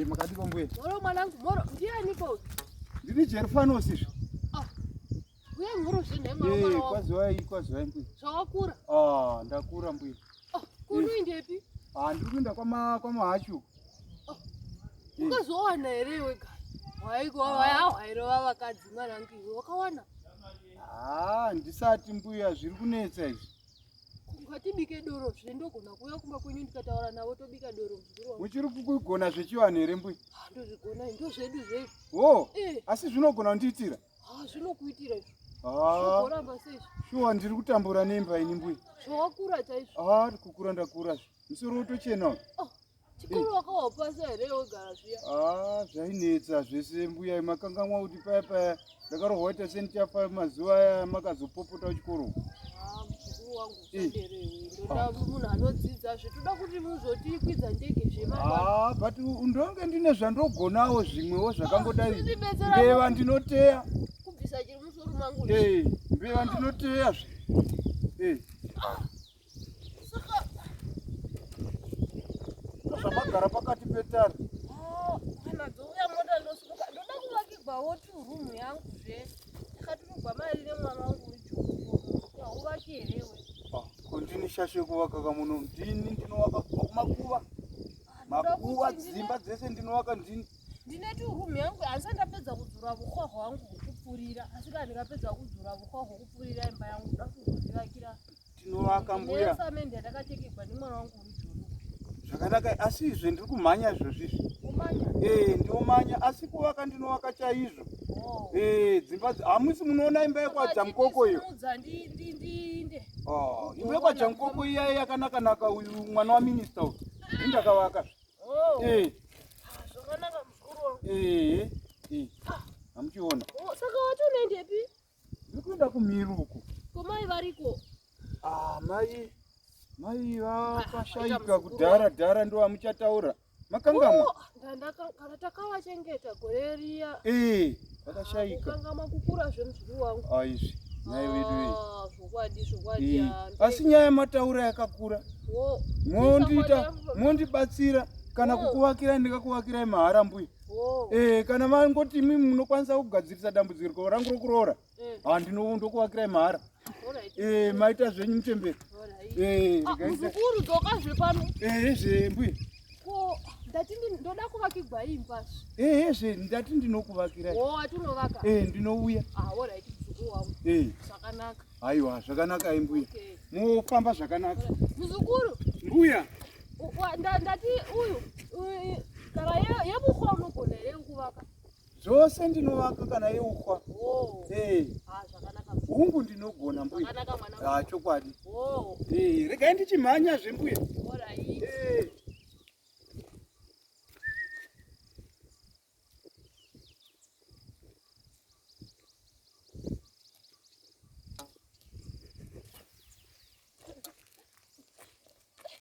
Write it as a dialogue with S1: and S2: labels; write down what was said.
S1: makadiko mbuya.
S2: Moro mwanangu, moro ndiani ko?
S1: Ndini Jerfanosizvo.
S2: Uye moro zvine mwana wako.
S1: Kwazivai mbuya.
S2: Zvawakura?
S1: Ndakura mbuya.
S2: Kunoindepi?
S1: Ndiri kuenda kwamahachu.
S2: Ukazowana here wega? Wairova vakadzi mwanangu iwe wakawana?
S1: Ndisati mbuya, zviri kunetsa izvi.
S2: Ngatibike doro zvendogona kuuya kumba kwenyu ndikataura navo tobika doro muzukuru wangu.
S1: Muchiri kugona zvechivanhu here mbuya?
S2: Ndozvigona ndozvedu zvedu.
S1: Asi zvinogona kundiitira?
S2: Zvinokuitira izvo. Zvogoramba seizvo.
S1: Shuwa ndiri kutambura nemba ini mbuya.
S2: Zvawakura chaizvo?
S1: Kukura ndakura zvo. Musoro utochenawo.
S2: Chikoro wakawapasa here wogara zviya?
S1: Zvainetsa zvese mbuya, makangamwa kuti paya ndakarohwa kuita sendichafa mazuva aya makazopopota kuchikoro.
S2: Muzukuru wangu usaderewe, ndoda munhu anodzidza zvetoda kuti muzotikwidza ndege zvemabasa.
S1: But ndonge ndine zvandogonawo zvimwewo zvakangodai. Mbeva ndinoteya.
S2: Kubvisa chiri musoro mangu.
S1: Mbeva ndinoteya zve.
S2: Saka
S1: zvamagara pakati petara.
S2: Kana dzouya mota ndosumuka ndoda kuvakirwawo turumu yangu zve. Ndakaturugwa mari nemwana wangu uri Joko. Hauvaki here we?
S1: Kundini shashe kuvaka kamuno. Ndinovaka kumakuva. Makuva dzimba dzese ndinovaka ndini.
S2: Ndine turumu yangu asi ndapedza kudzura vuhwa hwangu hwekupfurira. Asi kana ndikapedza kudzura vuhwa hwekupfurira imba yangu ndoda kuzozvivakira.
S1: Tinovaka mbuya.
S2: Nesamende ndakatekegwa nemwana wangu uri Joko.
S1: Zvakanaka, asi izvo ndiri kumhanya izvozvizvi.
S2: Umanya?
S1: Ndinomanya, asi kuvaka ndinovaka chaizvo. Dzimba hamusi munoona imba yekwaJamukoko iyo. Imba yekwaJamukoko iya yakanaka uyu mwana waminista uyu. Ndakavaka.
S2: Zvakanaka muzukuru wangu.
S1: Hamuchiona.
S2: Saka watonoendepi?
S1: Ndiri kuenda kumiruku.
S2: Komai variko?
S1: Mai vakashayika kudhara ndo hamuchataura. Makangamwa?
S2: Kana takavachengeta gore riya.
S1: Vakashayika.
S2: Makangama kukura zvemuzukuru wangu.
S1: Izvi. Nai wedu.
S2: Zvokwadi.
S1: Asi nyaya yemataura yakakura. Mondibatsira kana kukuvakira ndingakuvakirai mahara mbuya. Kana mangoti imi munokwanisa kugadzirisa dambudziko rangu rokuroora. Ndinokuvakirai mahara. Maita zvenyu mutembere.
S2: Muzukuru dzoka zvepano.
S1: Zvembuya.
S2: Ndati ndoda kuvakirwa imba.
S1: Ndati ndinokuvakirai.
S2: Watinovaka.
S1: Ndinouya.
S2: Alright muzukuru wangu. Zvakanaka.
S1: Aiwa, zvakanaka mbuya. Mufamba zvakanaka.
S2: Muzukuru.
S1: Mbuya.
S2: Ndati uyu kana yebuhwa unogona here kuvaka?
S1: Zvose ndinovaka kana yeukwa.
S2: Zvakanaka.
S1: Hungu ndinogona mbuya.
S2: Zvakanaka mwana.
S1: Chokwadi. Regai ndichimhanya zvembuya.
S2: Alright.